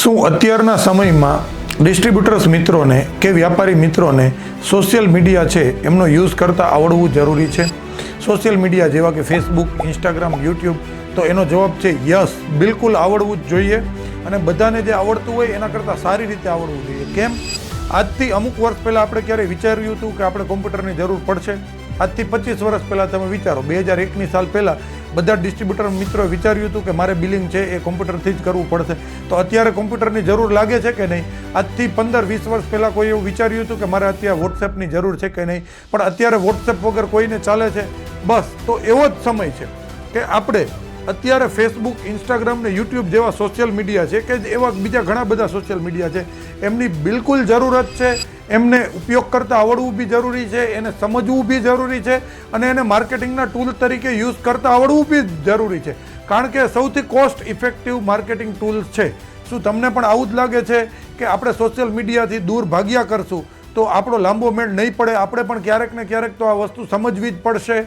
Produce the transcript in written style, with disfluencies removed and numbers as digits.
શું અત્યારના સમયમાં ડિસ્ટ્રીબ્યુટર્સ મિત્રોને કે વ્યાપારી મિત્રોને સોશિયલ મીડિયા છે એમનો યુઝ કરતાં આવડવું જરૂરી છે? સોશિયલ મીડિયા જેવા કે ફેસબુક, ઇન્સ્ટાગ્રામ, યુટ્યુબ, તો એનો જવાબ છે યસ, બિલકુલ આવડવું જ જોઈએ. અને બધાને જે આવડતું હોય એના કરતાં સારી રીતે આવડવું જોઈએ. કેમ? આજથી અમુક વર્ષ પહેલાં આપણે ક્યારેય વિચાર્યું હતું કે આપણે કોમ્પ્યુટરની જરૂર પડશે? આજથી 25 વર્ષ પહેલાં તમે વિચારો, 2001ની સાલ પહેલાં બધા ડિસ્ટ્રીબ્યુટર મિત્રોએ વિચાર્યું હતું કે મારે બિલિંગ છે એ કોમ્પ્યુટરથી જ કરવું પડશે. તો અત્યારે કોમ્પ્યુટરની જરૂર લાગે છે કે નહીં? આજથી 15-20 વર્ષ પહેલાં કોઈ એવું વિચાર્યું હતું કે મારે અત્યારે વોટ્સએપની જરૂર છે કે નહીં? પણ અત્યારે વોટ્સએપ વગર કોઈને ચાલે છે? બસ, તો એવો જ સમય છે કે આપણે અત્યારે ફેસબુક, ઇન્સ્ટાગ્રામ ને યુટ્યુબ જેવા સોશિયલ મીડિયા છે કે એવા બીજા ઘણા બધા સોશિયલ મીડિયા છે, એમની બિલકુલ જરૂરત છે. એમને ઉપયોગ કરતાં આવડવું બી જરૂરી છે, એને સમજવું બી જરૂરી છે, અને એને માર્કેટિંગના ટૂલ તરીકે યુઝ કરતાં આવડવું બી જરૂરી છે. કારણ કે સૌથી કોસ્ટ ઇફેક્ટિવ માર્કેટિંગ ટૂલ્સ છે. શું તમને પણ આવું જ લાગે છે કે આપણે સોશિયલ મીડિયાથી દૂર ભાગ્યા કરશું તો આપણો લાંબો મેળ નહીં પડે? આપણે પણ ક્યારેક ને ક્યારેક તો આ વસ્તુ સમજવી જ પડશે.